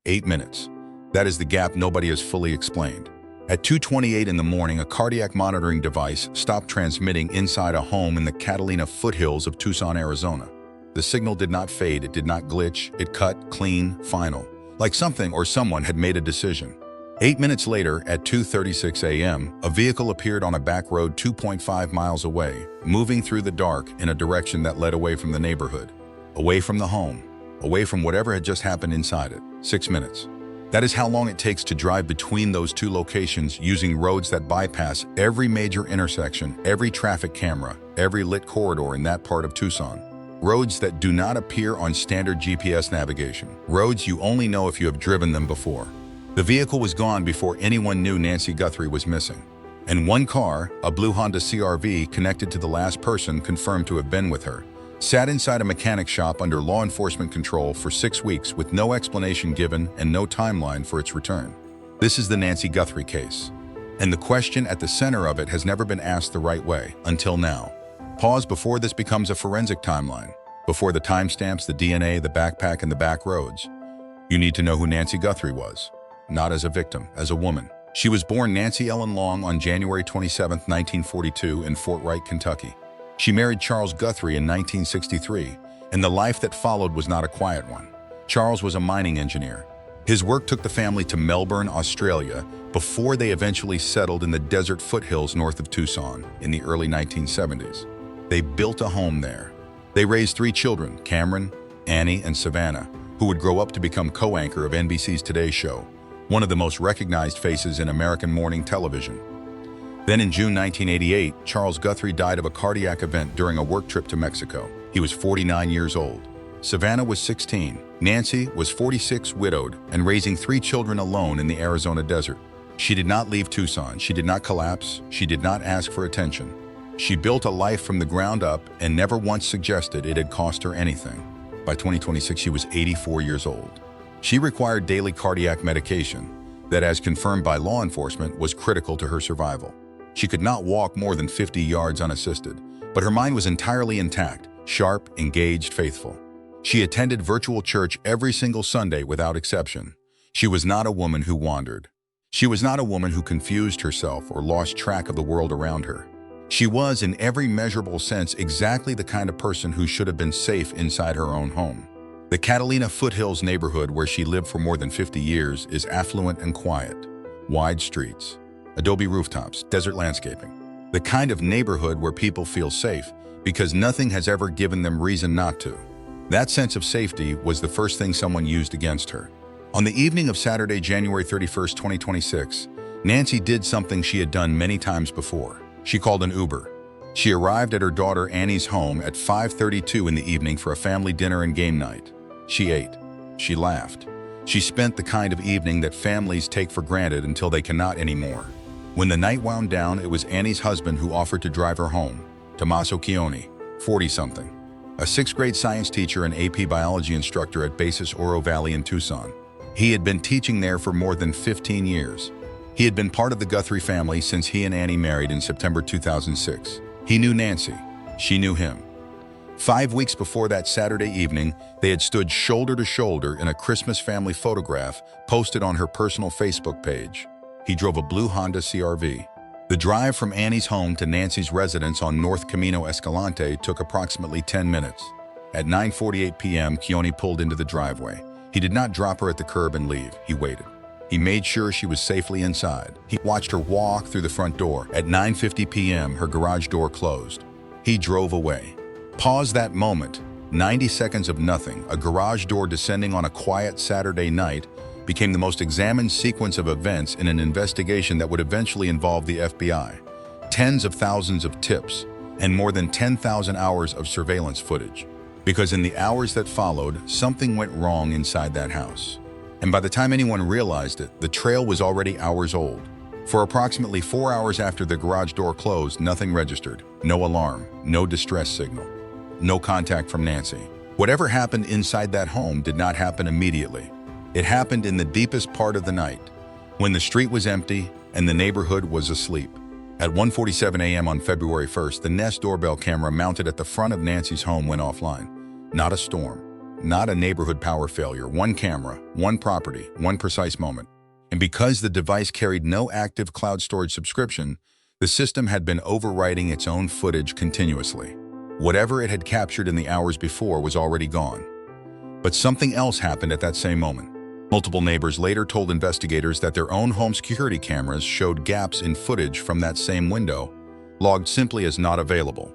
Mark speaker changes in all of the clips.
Speaker 1: 8 minutes. That is the gap nobody has fully explained. At 2:28 in the morning, a cardiac monitoring device stopped transmitting inside a home in the Catalina foothills of Tucson, Arizona. The signal did not fade, it did not glitch, it cut, clean, final. Like something or someone had made a decision. 8 minutes later, at 2:36 a.m., a vehicle appeared on a back road 2.5 miles away, moving through the dark in a direction that led away from the neighborhood, away from the home, away from whatever had just happened inside it. 6 minutes. That is how long it takes to drive between those two locations using roads that bypass every major intersection, every traffic camera, every lit corridor in that part of Tucson. Roads that do not appear on standard GPS navigation. Roads you only know if you have driven them before. The vehicle was gone before anyone knew Nancy Guthrie was missing. And one car, a blue Honda CRV connected to the last person confirmed to have been with her, sat inside a mechanic shop under law enforcement control for 6 weeks with no explanation given and no timeline for its return. This is the Nancy Guthrie case. And the question at the center of it has never been asked the right way, until now. Pause before this becomes a forensic timeline, before the timestamps, the DNA, the backpack, and the back roads. You need to know who Nancy Guthrie was, not as a victim, as a woman. She was born Nancy Ellen Long on January 27, 1942 in Fort Wright, Kentucky. She married Charles Guthrie in 1963, and the life that followed was not a quiet one. Charles was a mining engineer. His work took the family to Melbourne, Australia, before they eventually settled in the desert foothills north of Tucson in the early 1970s. They built a home there. They raised 3 children, Cameron, Annie, and Savannah, who would grow up to become co-anchor of NBC's Today Show, one of the most recognized faces in American morning television. Then in June 1988, Charles Guthrie died of a cardiac event during a work trip to Mexico. He was 49 years old. Savannah was 16. Nancy was 46, widowed, and raising 3 children alone in the Arizona desert. She did not leave Tucson. She did not collapse. She did not ask for attention. She built a life from the ground up and never once suggested it had cost her anything. By 2026, she was 84 years old. She required daily cardiac medication that, as confirmed by law enforcement, was critical to her survival. She could not walk more than 50 yards unassisted, but her mind was entirely intact, sharp, engaged, faithful. She attended virtual church every single Sunday without exception. She was not a woman who wandered. She was not a woman who confused herself or lost track of the world around her. She was, in every measurable sense, exactly the kind of person who should have been safe inside her own home. The Catalina foothills neighborhood where she lived for more than 50 years is affluent and quiet. Wide streets, adobe rooftops, desert landscaping. The kind of neighborhood where people feel safe because nothing has ever given them reason not to. That sense of safety was the first thing someone used against her. On the evening of Saturday, January 31, 2026, Nancy did something she had done many times before. She called an Uber. She arrived at her daughter Annie's home at 5:32 in the evening for a family dinner and game night. She ate. She laughed. She spent the kind of evening that families take for granted until they cannot anymore. When the night wound down, it was Annie's husband who offered to drive her home, Tommaso Cioni, 40-something, a 6th grade science teacher and AP biology instructor at Basis Oro Valley in Tucson. He had been teaching there for more than 15 years. He had been part of the Guthrie family since he and Annie married in September 2006. He knew Nancy. She knew him. 5 weeks before that Saturday evening, they had stood shoulder to shoulder in a Christmas family photograph posted on her personal Facebook page. He drove a blue Honda CRV. The drive from Annie's home to Nancy's residence on North Camino Escalante took approximately 10 minutes. At 9:48 p.m., Cioni pulled into the driveway. He did not drop her at the curb and leave. He waited. He made sure she was safely inside. He watched her walk through the front door. At 9:50 p.m., her garage door closed. He drove away. Pause that moment. 90 seconds of nothing, a garage door descending on a quiet Saturday night, became the most examined sequence of events in an investigation that would eventually involve the FBI. Tens of thousands of tips, and more than 10,000 hours of surveillance footage. Because in the hours that followed, something went wrong inside that house. And by the time anyone realized it, the trail was already hours old. For approximately 4 hours after the garage door closed, nothing registered. No alarm, no distress signal, no contact from Nancy. Whatever happened inside that home did not happen immediately. It happened in the deepest part of the night, when the street was empty and the neighborhood was asleep. At 1:47 a.m. on February 1st, the Nest doorbell camera mounted at the front of Nancy's home went offline. Not a storm, not a neighborhood power failure. One camera, one property, one precise moment. And because the device carried no active cloud storage subscription, the system had been overwriting its own footage continuously. Whatever it had captured in the hours before was already gone. But something else happened at that same moment. Multiple neighbors later told investigators that their own home security cameras showed gaps in footage from that same window, logged simply as not available.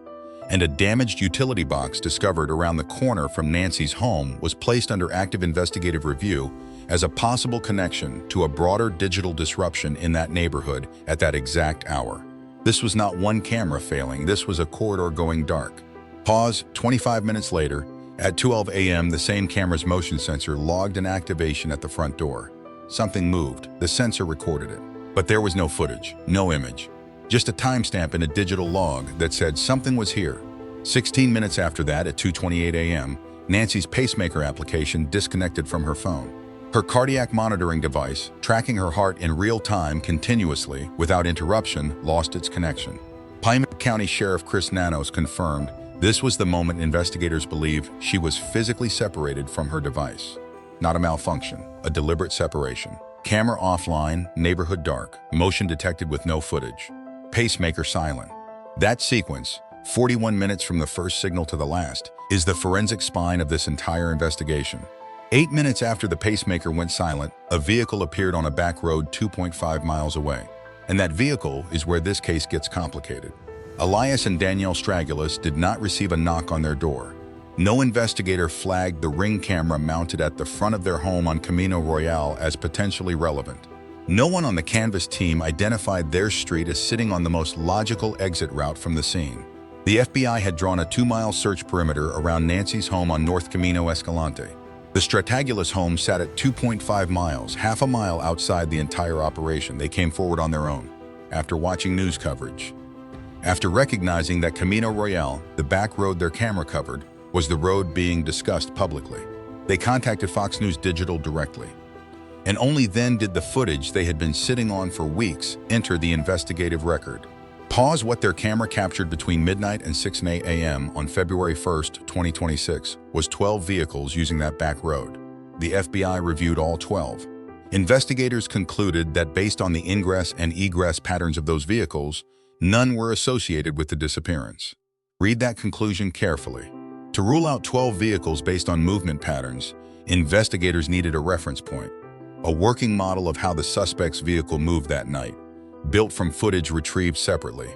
Speaker 1: And a damaged utility box discovered around the corner from Nancy's home was placed under active investigative review as a possible connection to a broader digital disruption in that neighborhood at that exact hour. This was not one camera failing, this was a corridor going dark. Pause. 25 minutes later, at 2:12 a.m., the same camera's motion sensor logged an activation at the front door. Something moved. The sensor recorded it. But there was no footage, no image. Just a timestamp in a digital log that said something was here. 16 minutes after that, at 2:28 a.m., Nancy's pacemaker application disconnected from her phone. Her cardiac monitoring device, tracking her heart in real time continuously without interruption, lost its connection. Pima County Sheriff Chris Nanos confirmed this was the moment investigators believe she was physically separated from her device. Not a malfunction, a deliberate separation. Camera offline, neighborhood dark, motion detected with no footage. Pacemaker silent. That sequence, 41 minutes from the first signal to the last, is the forensic spine of this entire investigation. 8 minutes after the pacemaker went silent, a vehicle appeared on a back road 2.5 miles away. And that vehicle is where this case gets complicated. Elias and Danielle Stragulis did not receive a knock on their door. No investigator flagged the Ring camera mounted at the front of their home on Camino Royale as potentially relevant. No one on the Canvas team identified their street as sitting on the most logical exit route from the scene. The FBI had drawn a 2-mile search perimeter around Nancy's home on North Camino Escalante. The Stragulis home sat at 2.5 miles, half a mile outside the entire operation. They came forward on their own, after watching news coverage. After recognizing that Camino Royale, the back road their camera covered, was the road being discussed publicly, they contacted Fox News Digital directly. And only then did the footage they had been sitting on for weeks enter the investigative record. Pause. What their camera captured between midnight and 6 a.m. on February 1st, 2026, was 12 vehicles using that back road. The FBI reviewed all 12. Investigators concluded that based on the ingress and egress patterns of those vehicles, none were associated with the disappearance. Read that conclusion carefully. To rule out 12 vehicles based on movement patterns, investigators needed a reference point, a working model of how the suspect's vehicle moved that night, built from footage retrieved separately.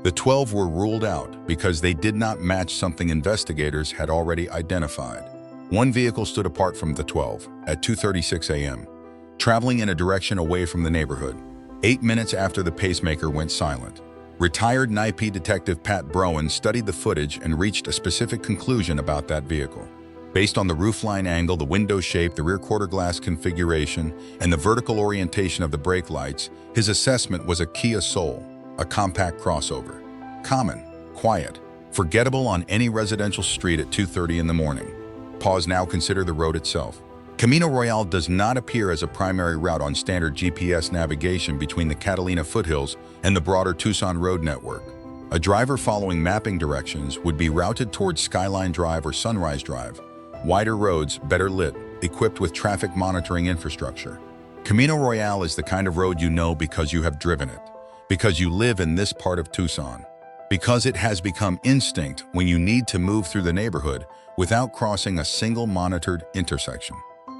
Speaker 1: The 12 were ruled out because they did not match something investigators had already identified. One vehicle stood apart from the 12 at 2:36 a.m., traveling in a direction away from the neighborhood, 8 minutes after the pacemaker went silent. Retired NIP detective Pat Browen studied the footage and reached a specific conclusion about that vehicle. Based on the roofline angle, the window shape, the rear quarter glass configuration, and the vertical orientation of the brake lights, his assessment was a Kia Soul, a compact crossover. Common, quiet, forgettable on any residential street at 2:30 in the morning. Pause. Now consider the road itself. Camino Royale does not appear as a primary route on standard GPS navigation between the Catalina foothills and the broader Tucson road network. A driver following mapping directions would be routed towards Skyline Drive or Sunrise Drive, wider roads, better lit, equipped with traffic monitoring infrastructure. Camino Royale is the kind of road you know because you have driven it, because you live in this part of Tucson, because it has become instinct when you need to move through the neighborhood without crossing a single monitored intersection.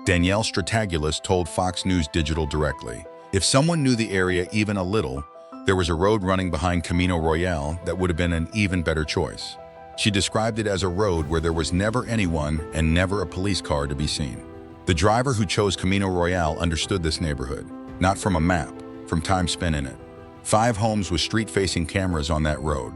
Speaker 1: Danielle Stragulis told Fox News Digital directly, if someone knew the area even a little, there was a road running behind Camino Royale that would have been an even better choice. She described it as a road where there was never anyone and never a police car to be seen. The driver who chose Camino Royale understood this neighborhood, not from a map, from time spent in it. 5 homes with street-facing cameras on that road.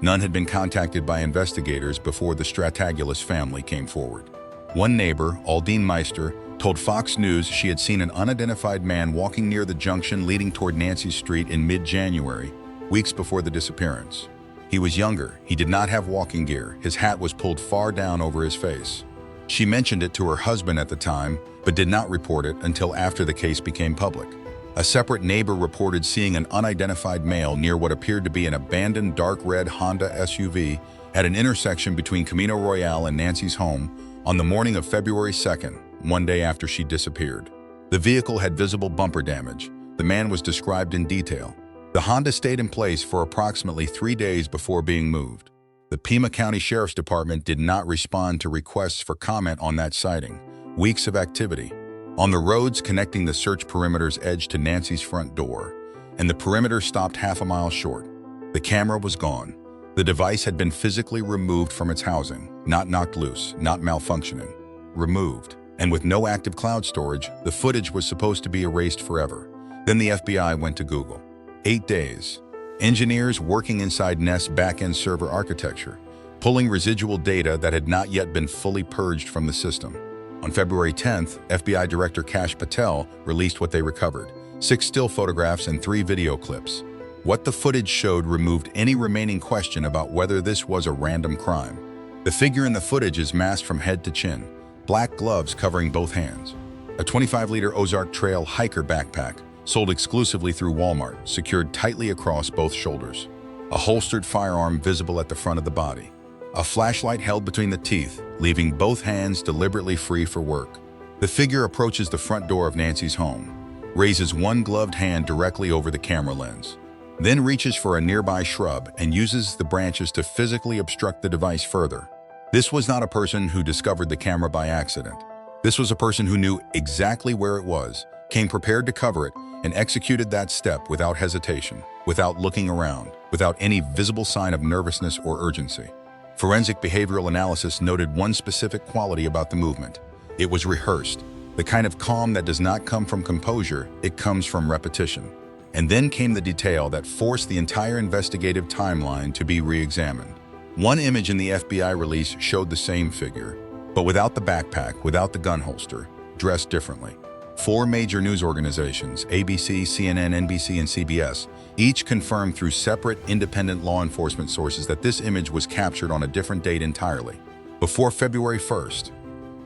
Speaker 1: None had been contacted by investigators before the Stragulis family came forward. One neighbor, Aldine Meister, told Fox News she had seen an unidentified man walking near the junction leading toward Nancy Street in mid-January, weeks before the disappearance. He was younger, he did not have walking gear, his hat was pulled far down over his face. She mentioned it to her husband at the time, but did not report it until after the case became public. A separate neighbor reported seeing an unidentified male near what appeared to be an abandoned dark red Honda SUV at an intersection between Camino Royale and Nancy's home, on the morning of February 2nd, one day after she disappeared. The vehicle had visible bumper damage. The man was described in detail. The Honda stayed in place for approximately 3 days before being moved. The Pima County Sheriff's Department did not respond to requests for comment on that sighting. Weeks of activity. On the roads connecting the search perimeter's edge to Nancy's front door, and the perimeter stopped half a mile short. The camera was gone. The device had been physically removed from its housing, not knocked loose, not malfunctioning. Removed. And with no active cloud storage, the footage was supposed to be erased forever. Then the FBI went to Google. 8 days. Engineers working inside Nest's back-end server architecture, pulling residual data that had not yet been fully purged from the system. On February 10th, FBI Director Kash Patel released what they recovered: 6 still photographs and 3 video clips. What the footage showed removed any remaining question about whether this was a random crime. The figure in the footage is masked from head to chin, black gloves covering both hands. A 25-liter Ozark Trail hiker backpack, sold exclusively through Walmart, secured tightly across both shoulders. A holstered firearm visible at the front of the body. A flashlight held between the teeth, leaving both hands deliberately free for work. The figure approaches the front door of Nancy's home, raises one gloved hand directly over the camera lens, then reaches for a nearby shrub and uses the branches to physically obstruct the device further. This was not a person who discovered the camera by accident. This was a person who knew exactly where it was, came prepared to cover it, and executed that step without hesitation, without looking around, without any visible sign of nervousness or urgency. Forensic behavioral analysis noted one specific quality about the movement. It was rehearsed, the kind of calm that does not come from composure, it comes from repetition. And then came the detail that forced the entire investigative timeline to be re-examined. One image in the FBI release showed the same figure, but without the backpack, without the gun holster, dressed differently. 4 major news organizations, ABC, CNN, NBC, and CBS, each confirmed through separate, independent law enforcement sources that this image was captured on a different date entirely, before February 1st.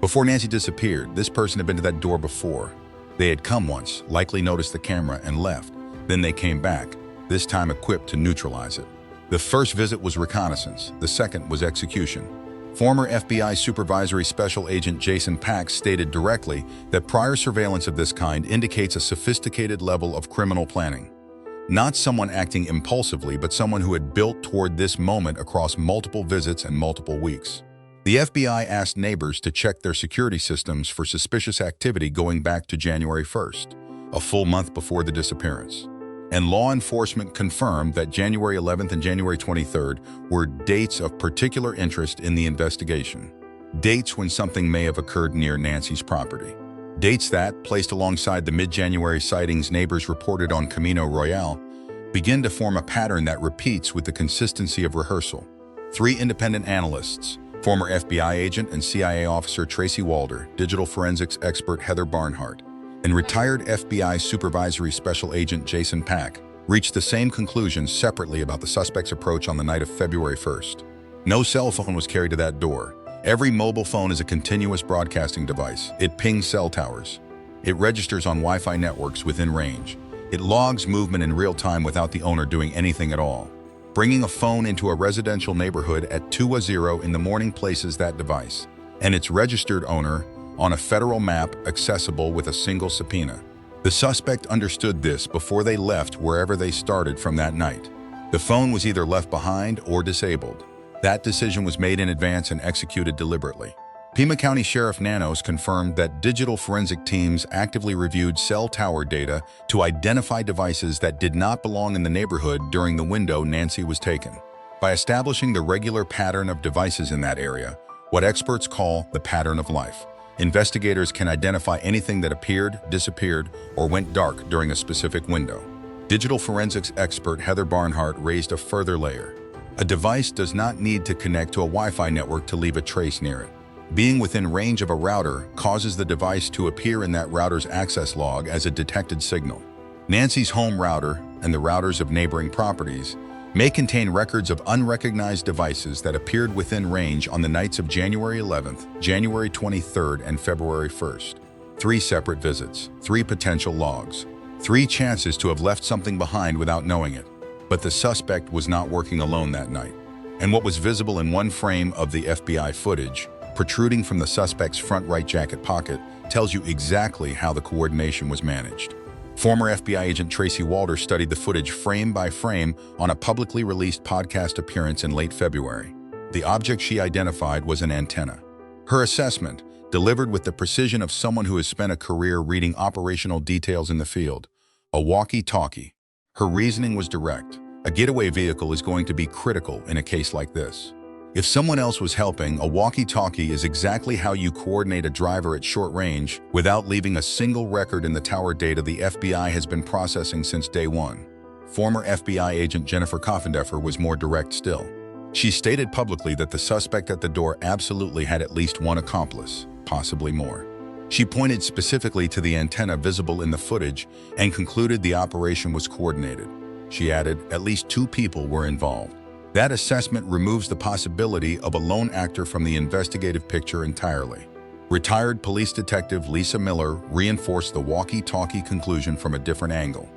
Speaker 1: Before Nancy disappeared, this person had been to that door before. They had come once, likely noticed the camera, and left. Then they came back, this time equipped to neutralize it. The first visit was reconnaissance, the second was execution. Former FBI Supervisory Special Agent Jason Pack stated directly that prior surveillance of this kind indicates a sophisticated level of criminal planning. Not someone acting impulsively, but someone who had built toward this moment across multiple visits and multiple weeks. The FBI asked neighbors to check their security systems for suspicious activity going back to January 1st, a full month before the disappearance. And law enforcement confirmed that January 11th and January 23rd were dates of particular interest in the investigation. Dates when something may have occurred near Nancy's property. Dates that, placed alongside the mid-January sightings neighbors reported on Camino Royale, begin to form a pattern that repeats with the consistency of rehearsal. 3 independent analysts, former FBI agent and CIA officer Tracy Walder, digital forensics expert Heather Barnhart, and retired FBI Supervisory Special Agent Jason Pack, reached the same conclusions separately about the suspect's approach on the night of February 1st. No cell phone was carried to that door. Every mobile phone is a continuous broadcasting device. It pings cell towers. It registers on Wi-Fi networks within range. It logs movement in real time without the owner doing anything at all. Bringing a phone into a residential neighborhood at 2:00 in the morning places that device, and its registered owner, on a federal map accessible with a single subpoena. The suspect understood this before they left wherever they started from that night. The phone was either left behind or disabled. That decision was made in advance and executed deliberately. Pima County Sheriff Nanos confirmed that digital forensic teams actively reviewed cell tower data to identify devices that did not belong in the neighborhood during the window Nancy was taken. By establishing the regular pattern of devices in that area, what experts call the pattern of life, investigators can identify anything that appeared, disappeared, or went dark during a specific window. Digital forensics expert Heather Barnhart raised a further layer. A device does not need to connect to a Wi-Fi network to leave a trace near it. Being within range of a router causes the device to appear in that router's access log as a detected signal. Nancy's home router and the routers of neighboring properties may contain records of unrecognized devices that appeared within range on the nights of January 11th, January 23rd, and February 1st. 3 separate visits, 3 potential logs, 3 chances to have left something behind without knowing it. But the suspect was not working alone that night. And what was visible in one frame of the FBI footage protruding from the suspect's front right jacket pocket, tells you exactly how the coordination was managed. Former FBI agent Tracy Walter studied the footage frame by frame on a publicly released podcast appearance in late February. The object she identified was an antenna. Her assessment, delivered with the precision of someone who has spent a career reading operational details in the field, a walkie-talkie. Her reasoning was direct. A getaway vehicle is going to be critical in a case like this. If someone else was helping, a walkie-talkie is exactly how you coordinate a driver at short range without leaving a single record in the tower data the FBI has been processing since day one. Former FBI agent Jennifer Coffindeffer was more direct still. She stated publicly that the suspect at the door absolutely had at least one accomplice, possibly more. She pointed specifically to the antenna visible in the footage and concluded the operation was coordinated. She added, at least 2 people were involved. That assessment removes the possibility of a lone actor from the investigative picture entirely. Retired police detective Lisa Miller reinforced the walkie-talkie conclusion from a different angle.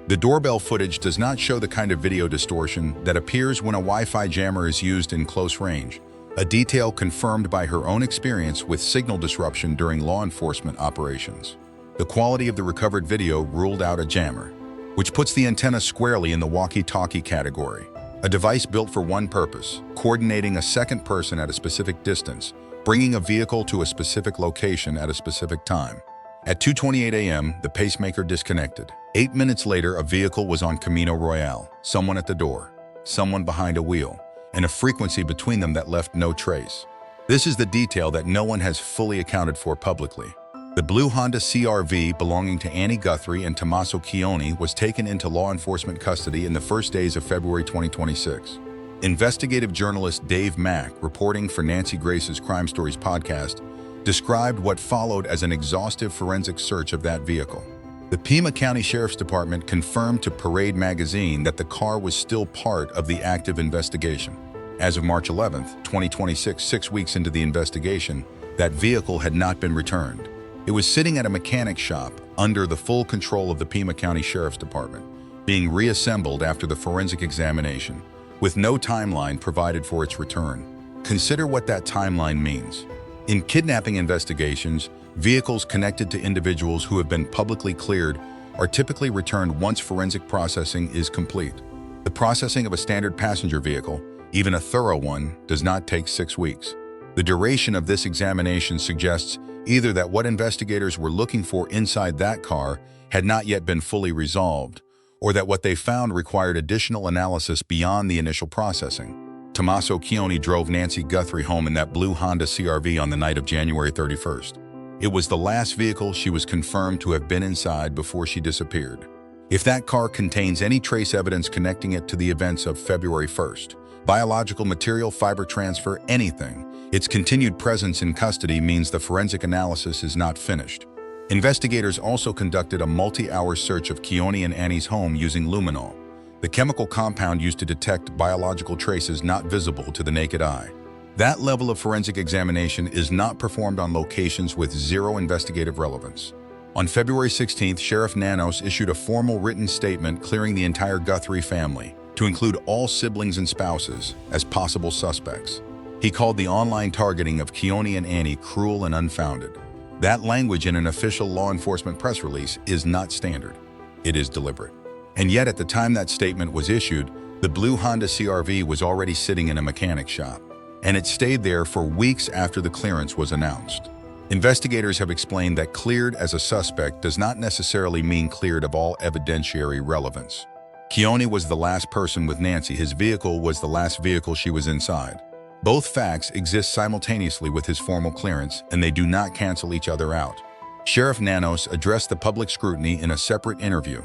Speaker 1: The doorbell footage does not show the kind of video distortion that appears when a Wi-Fi jammer is used in close range, a detail confirmed by her own experience with signal disruption during law enforcement operations. The quality of the recovered video ruled out a jammer, which puts the antenna squarely in the walkie-talkie category. A device built for one purpose, coordinating a second person at a specific distance, bringing a vehicle to a specific location at a specific time. At 2:28 a.m., the pacemaker disconnected. 8 minutes later, a vehicle was on Camino Royale, someone at the door, someone behind a wheel, and a frequency between them that left no trace. This is the detail that no one has fully accounted for publicly. The blue Honda CRV belonging to Annie Guthrie and Tommaso Cioni was taken into law enforcement custody in the first days of February 2026. Investigative journalist Dave Mack, reporting for Nancy Grace's Crime Stories podcast, described what followed as an exhaustive forensic search of that vehicle. The Pima County Sheriff's Department confirmed to Parade magazine that the car was still part of the active investigation. As of March 11, 2026, 6 weeks into the investigation, that vehicle had not been returned. It was sitting at a mechanic shop under the full control of the Pima County Sheriff's Department, being reassembled after the forensic examination, with no timeline provided for its return. Consider what that timeline means. In kidnapping investigations, vehicles connected to individuals who have been publicly cleared are typically returned once forensic processing is complete. The processing of a standard passenger vehicle, even a thorough one, does not take 6 weeks. The duration of this examination suggests either that what investigators were looking for inside that car had not yet been fully resolved, or that what they found required additional analysis beyond the initial processing. Tommaso Cioni drove Nancy Guthrie home in that blue Honda CRV on the night of January 31st. It was the last vehicle she was confirmed to have been inside before she disappeared. If that car contains any trace evidence connecting it to the events of February 1st, biological material, fiber transfer, anything, its continued presence in custody means the forensic analysis is not finished. Investigators also conducted a multi-hour search of Cioni and Annie's home using luminol, the chemical compound used to detect biological traces not visible to the naked eye. That level of forensic examination is not performed on locations with zero investigative relevance. On February 16th, Sheriff Nanos issued a formal written statement clearing the entire Guthrie family, to include all siblings and spouses, as possible suspects. He called the online targeting of Cioni and Annie cruel and unfounded. That language in an official law enforcement press release is not standard. It is deliberate. And yet at the time that statement was issued, the blue Honda CRV was already sitting in a mechanic shop, and it stayed there for weeks after the clearance was announced. Investigators have explained that cleared as a suspect does not necessarily mean cleared of all evidentiary relevance. Cioni was the last person with Nancy. His vehicle was the last vehicle she was inside. Both facts exist simultaneously with his formal clearance, and they do not cancel each other out. Sheriff Nanos addressed the public scrutiny in a separate interview.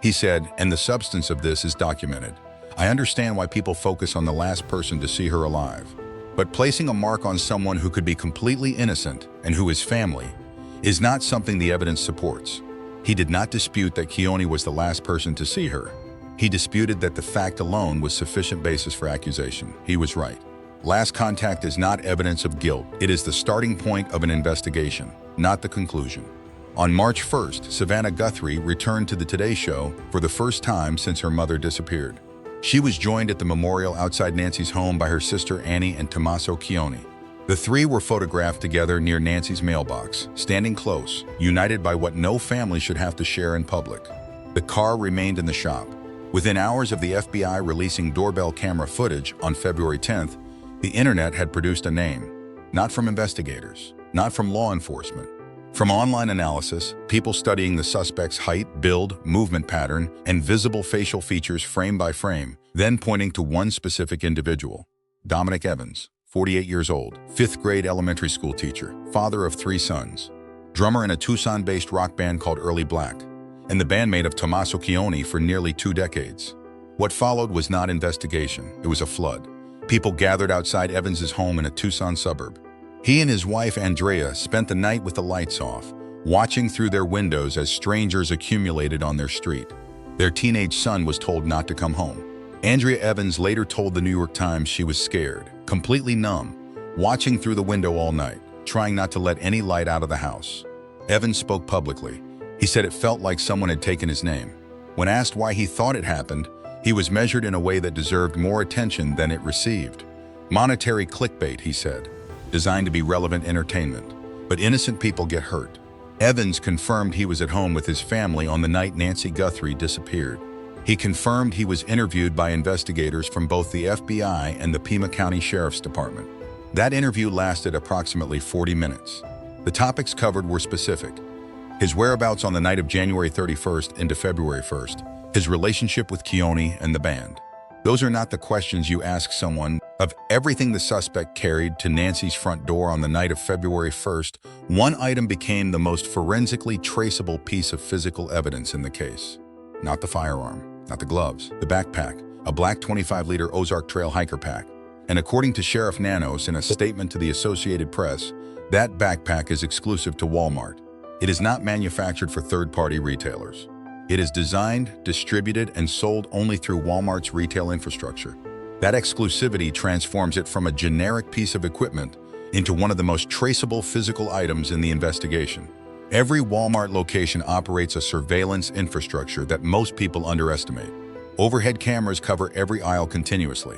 Speaker 1: He said, and the substance of this is documented. I understand why people focus on the last person to see her alive. But placing a mark on someone who could be completely innocent and who is family is not something the evidence supports. He did not dispute that Cioni was the last person to see her. He disputed that the fact alone was sufficient basis for accusation. He was right. Last contact is not evidence of guilt. It is the starting point of an investigation, not the conclusion. On March 1st, Savannah Guthrie returned to the Today Show for the first time since her mother disappeared. She was joined at the memorial outside Nancy's home by her sister Annie and Tommaso Cioni. The three were photographed together near Nancy's mailbox, standing close, united by what no family should have to share in public. The car remained in the shop. Within hours of the FBI releasing doorbell camera footage on February 10th, the internet had produced a name. Not from investigators, not from law enforcement. From online analysis, people studying the suspect's height, build, movement pattern, and visible facial features frame by frame, then pointing to one specific individual. Dominic Evans, 48 years old, 5th grade elementary school teacher, father of 3 sons, drummer in a Tucson-based rock band called Early Black, and the bandmate of Tommaso Cioni for nearly 2 decades. What followed was not investigation, it was a flood. People gathered outside Evans's home in a Tucson suburb. He and his wife, Andrea, spent the night with the lights off, watching through their windows as strangers accumulated on their street. Their teenage son was told not to come home. Andrea Evans later told the New York Times she was scared, completely numb, watching through the window all night, trying not to let any light out of the house. Evans spoke publicly. He said it felt like someone had taken his name. When asked why he thought it happened, he was measured in a way that deserved more attention than it received. Monetary clickbait, he said, designed to be relevant entertainment. But innocent people get hurt. Evans confirmed he was at home with his family on the night Nancy Guthrie disappeared. He confirmed he was interviewed by investigators from both the FBI and the Pima County Sheriff's Department. That interview lasted approximately 40 minutes. The topics covered were specific: his whereabouts on the night of January 31st into February 1st, his relationship with Cioni and the band. Those are not the questions you ask someone. Of everything the suspect carried to Nancy's front door on the night of February 1st, one item became the most forensically traceable piece of physical evidence in the case. Not the firearm, not the gloves, the backpack, a black 25-liter Ozark Trail hiker pack. And according to Sheriff Nanos in a statement to the Associated Press, that backpack is exclusive to Walmart. It is not manufactured for third-party retailers. It is designed, distributed, and sold only through Walmart's retail infrastructure. That exclusivity transforms it from a generic piece of equipment into one of the most traceable physical items in the investigation. Every Walmart location operates a surveillance infrastructure that most people underestimate. Overhead cameras cover every aisle continuously.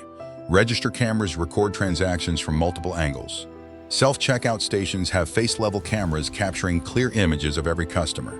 Speaker 1: Register cameras record transactions from multiple angles. Self-checkout stations have face-level cameras capturing clear images of every customer.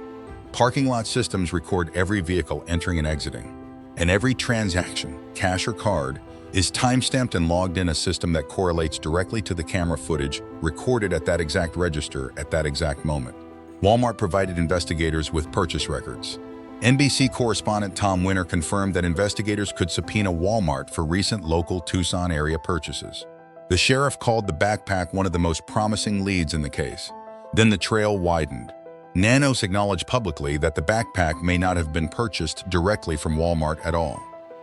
Speaker 1: Parking lot systems record every vehicle entering and exiting. And every transaction, cash or card, is time-stamped and logged in a system that correlates directly to the camera footage recorded at that exact register at that exact moment. Walmart provided investigators with purchase records. NBC correspondent Tom Winter confirmed that investigators could subpoena Walmart for recent local Tucson area purchases. The sheriff called the backpack one of the most promising leads in the case. Then the trail widened. Nanos acknowledged publicly that the backpack may not have been purchased directly from Walmart at all.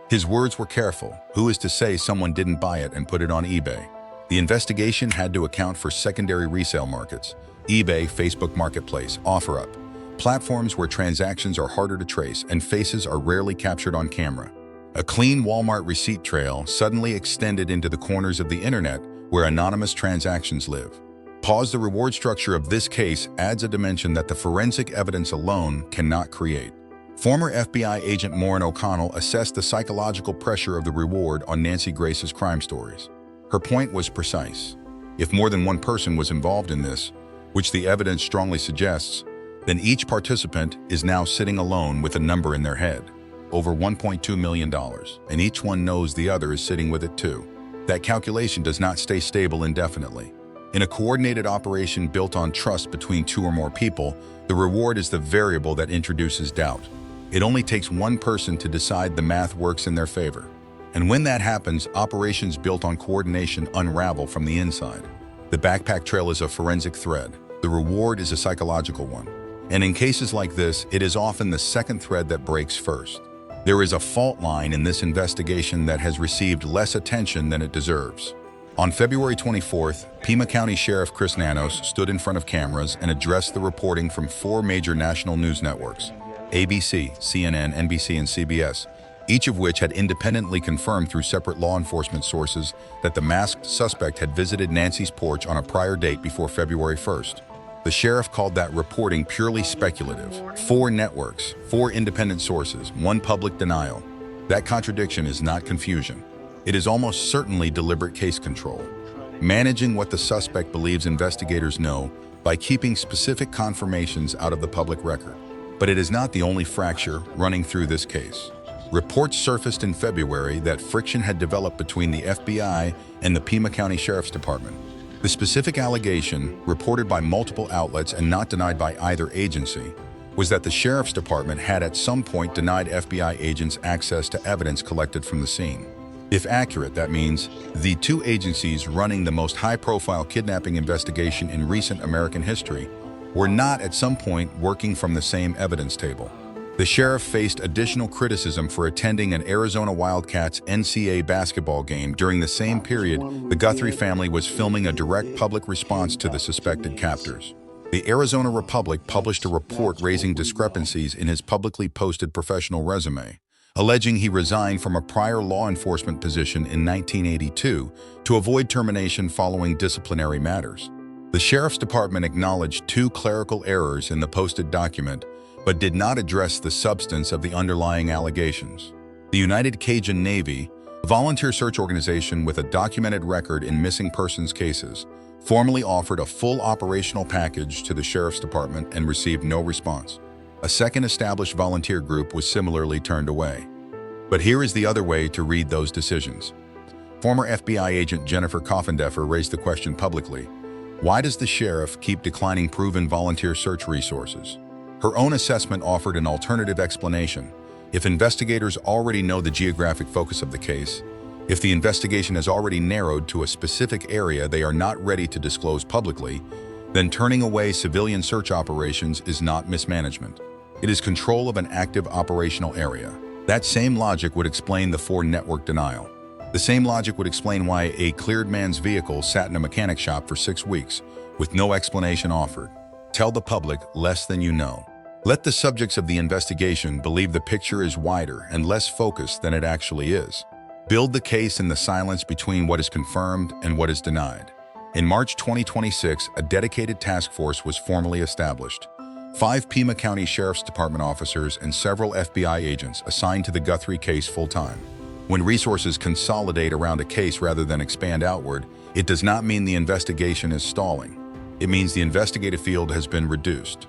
Speaker 1: His words were careful. Who is to say someone didn't buy it and put it on eBay? The investigation had to account for secondary resale markets: eBay, Facebook Marketplace, OfferUp, platforms where transactions are harder to trace and faces are rarely captured on camera. A clean Walmart receipt trail suddenly extended into the corners of the internet where anonymous transactions live. The reward structure of this case adds a dimension that the forensic evidence alone cannot create. Former FBI agent Maureen O'Connell assessed the psychological pressure of the reward on Nancy Grace's crime stories. Her point was precise. If more than one person was involved in this, which the evidence strongly suggests, then each participant is now sitting alone with a number in their head, over $1.2 million, and each one knows the other is sitting with it too. That calculation does not stay stable indefinitely. In a coordinated operation built on trust between 2 or more people, the reward is the variable that introduces doubt. It only takes one person to decide the math works in their favor. And when that happens, operations built on coordination unravel from the inside. The backpack trail is a forensic thread. The reward is a psychological one. And in cases like this, it is often the second thread that breaks first. There is a fault line in this investigation that has received less attention than it deserves. On February 24th, Pima County Sheriff Chris Nanos stood in front of cameras and addressed the reporting from 4 major national news networks: ABC, CNN, NBC, and CBS, each of which had independently confirmed through separate law enforcement sources that the masked suspect had visited Nancy's porch on a prior date before February 1st. The sheriff called that reporting purely speculative. 4 networks, 4 independent sources, 1 public denial. That contradiction is not confusion. It is almost certainly deliberate case control. managing what the suspect believes investigators know by keeping specific confirmations out of the public record. But it is not the only fracture running through this case. Reports surfaced in February that friction had developed between the FBI and the Pima County Sheriff's Department. The specific allegation, reported by multiple outlets and not denied by either agency, was that the Sheriff's Department had at some point denied FBI agents access to evidence collected from the scene. If accurate, that means the two agencies running the most high-profile kidnapping investigation in recent American history were not at some point working from the same evidence table. The sheriff faced additional criticism for attending an Arizona Wildcats NCAA basketball game during the same period the Guthrie family was filming a direct public response to the suspected captors. The Arizona Republic published a report raising discrepancies in his publicly posted professional resume, alleging he resigned from a prior law enforcement position in 1982 to avoid termination following disciplinary matters. The Sheriff's Department acknowledged two clerical errors in the posted document, but did not address the substance of the underlying allegations. The United Cajun Navy, a volunteer search organization with a documented record in missing persons cases, formally offered a full operational package to the Sheriff's Department and received no response. A second established volunteer group was similarly turned away. But here is the other way to read those decisions. Former FBI agent Jennifer Coffindeffer raised the question publicly: why does the sheriff keep declining proven volunteer search resources? Her own assessment offered an alternative explanation. If investigators already know the geographic focus of the case, if the investigation has already narrowed to a specific area they are not ready to disclose publicly, then turning away civilian search operations is not mismanagement. It is control of an active operational area. That same logic would explain the Ford network denial. The same logic would explain why a cleared man's vehicle sat in a mechanic shop for 6 weeks, with no explanation offered. Tell the public less than you know. Let the subjects of the investigation believe the picture is wider and less focused than it actually is. Build the case in the silence between what is confirmed and what is denied. In March 2026, a dedicated task force was formally established. 5 Pima County Sheriff's Department officers and several FBI agents assigned to the Guthrie case full-time. When resources consolidate around a case rather than expand outward, it does not mean the investigation is stalling. It means the investigative field has been reduced.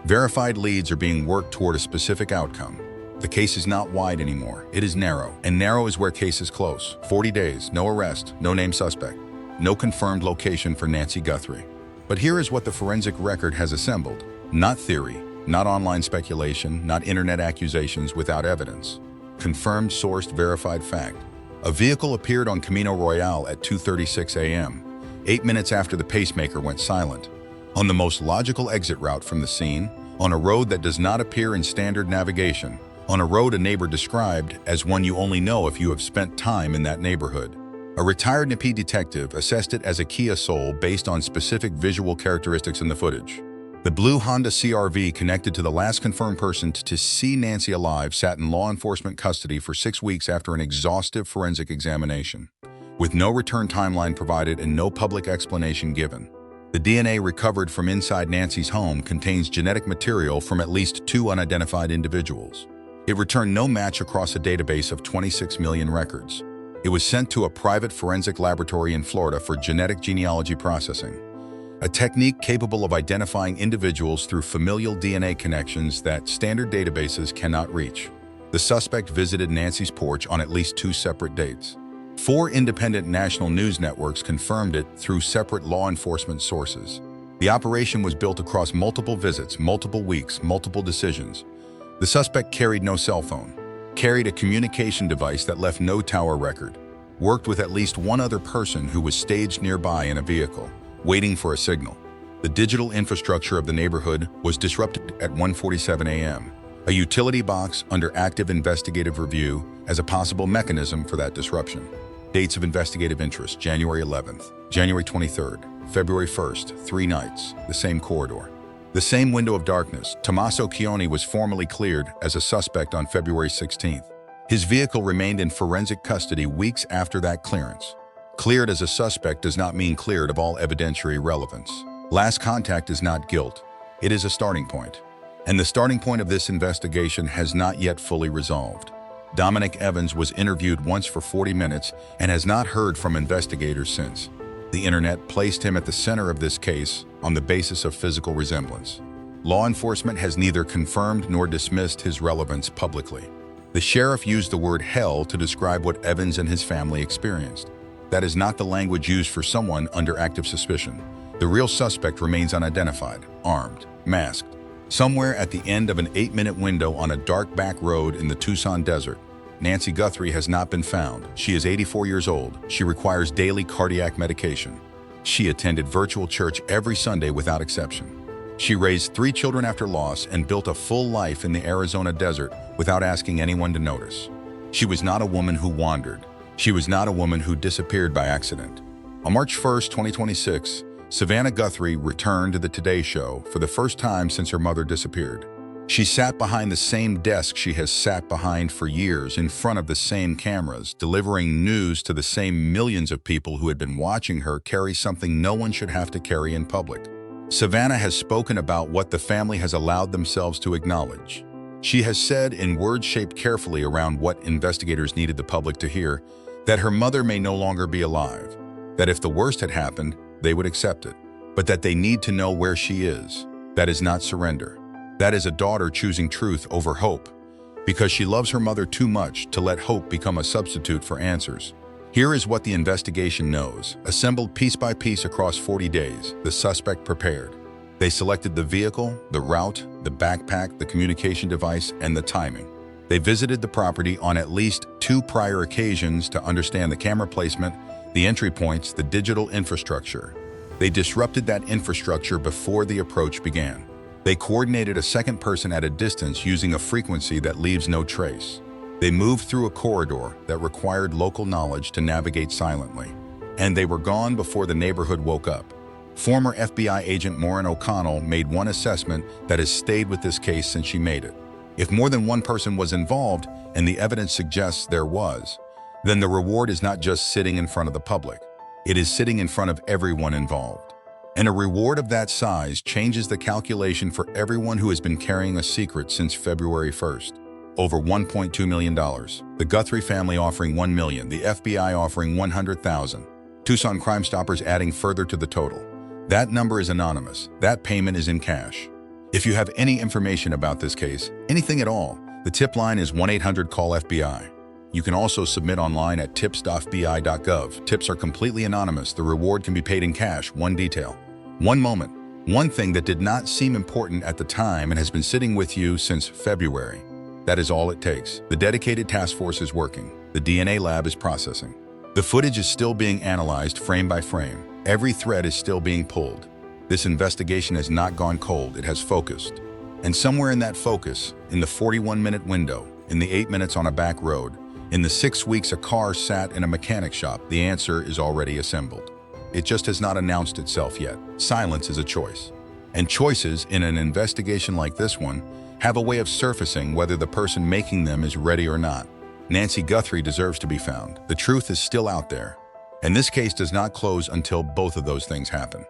Speaker 1: Verified leads are being worked toward a specific outcome. The case is not wide anymore, it is narrow, and narrow is where cases close. 40 days, no arrest, no named suspect, no confirmed location for Nancy Guthrie. But here is what the forensic record has assembled. Not theory, not online speculation, not internet accusations without evidence. Confirmed, sourced, verified fact. A vehicle appeared on Camino Royale at 2:36 a.m., 8 minutes after the pacemaker went silent, on the most logical exit route from the scene, on a road that does not appear in standard navigation, on a road a neighbor described as one you only know if you have spent time in that neighborhood. A retired NP detective assessed it as a Kia Soul based on specific visual characteristics in the footage. The blue Honda CRV connected to the last confirmed person to see Nancy alive sat in law enforcement custody for 6 weeks after an exhaustive forensic examination, with no return timeline provided and no public explanation given. The DNA recovered from inside Nancy's home contains genetic material from at least 2 unidentified individuals. It returned no match across a database of 26 million records. It was sent to a private forensic laboratory in Florida for genetic genealogy processing, a technique capable of identifying individuals through familial DNA connections that standard databases cannot reach. The suspect visited Nancy's porch on at least 2 separate dates. 4 independent national news networks confirmed it through separate law enforcement sources. The operation was built across multiple visits, multiple weeks, multiple decisions. The suspect carried no cell phone, carried a communication device that left no tower record, worked with at least one other person who was staged nearby in a vehicle, waiting for a signal. The digital infrastructure of the neighborhood was disrupted at 1:47 a.m. A utility box under active investigative review as a possible mechanism for that disruption. Dates of investigative interest: January 11th, January 23rd, February 1st, 3 nights, the same corridor. The same window of darkness. Tommaso Cioni was formally cleared as a suspect on February 16th. His vehicle remained in forensic custody weeks after that clearance. Cleared as a suspect does not mean cleared of all evidentiary relevance. Last contact is not guilt. It is a starting point. And the starting point of this investigation has not yet fully resolved. Dominic Evans was interviewed once for 40 minutes and has not heard from investigators since. The internet placed him at the center of this case on the basis of physical resemblance. Law enforcement has neither confirmed nor dismissed his relevance publicly. The sheriff used the word hell to describe what Evans and his family experienced. That is not the language used for someone under active suspicion. The real suspect remains unidentified, armed, masked, somewhere at the end of an 8-minute window on a dark back road in the Tucson desert. Nancy Guthrie has not been found. She is 84 years old. She requires daily cardiac medication. She attended virtual church every Sunday without exception. She raised 3 children after loss and built a full life in the Arizona desert without asking anyone to notice. She was not a woman who wandered. She was not a woman who disappeared by accident. On March 1st, 2026, Savannah Guthrie returned to the Today Show for the first time since her mother disappeared. She sat behind the same desk she has sat behind for years, in front of the same cameras, delivering news to the same millions of people who had been watching her carry something no one should have to carry in public. Savannah has spoken about what the family has allowed themselves to acknowledge. She has said, in words shaped carefully around what investigators needed the public to hear, that her mother may no longer be alive, that if the worst had happened, they would accept it, but that they need to know where she is. That is not surrender. That is a daughter choosing truth over hope, because she loves her mother too much to let hope become a substitute for answers. Here is what the investigation knows. Assembled piece by piece across 40 days, the suspect prepared. They selected the vehicle, the route, the backpack, the communication device, and the timing. They visited the property on at least 2 prior occasions to understand the camera placement, the entry points, the digital infrastructure. They disrupted that infrastructure before the approach began. They coordinated a second person at a distance using a frequency that leaves no trace. They moved through a corridor that required local knowledge to navigate silently. And they were gone before the neighborhood woke up. Former FBI agent Maureen O'Connell made one assessment that has stayed with this case since she made it. If more than one person was involved, and the evidence suggests there was, then the reward is not just sitting in front of the public. It is sitting in front of everyone involved. And a reward of that size changes the calculation for everyone who has been carrying a secret since February 1st. Over $1.2 million. The Guthrie family offering $1 million, the FBI offering $100,000. Tucson Crime Stoppers adding further to the total. That number is anonymous. That payment is in cash. If you have any information about this case, anything at all, the tip line is 1-800-CALL-FBI. You can also submit online at tips.fbi.gov. Tips are completely anonymous. The reward can be paid in cash. One detail, one moment, one thing that did not seem important at the time and has been sitting with you since February. That is all it takes. The dedicated task force is working. The DNA lab is processing. The footage is still being analyzed frame by frame. Every thread is still being pulled. This investigation has not gone cold. It has focused. And somewhere in that focus, in the 41-minute window, in the 8 minutes on a back road, in the 6 weeks a car sat in a mechanic shop, the answer is already assembled. It just has not announced itself yet. Silence is a choice. And choices in an investigation like this one have a way of surfacing whether the person making them is ready or not. Nancy Guthrie deserves to be found. The truth is still out there. And this case does not close until both of those things happen.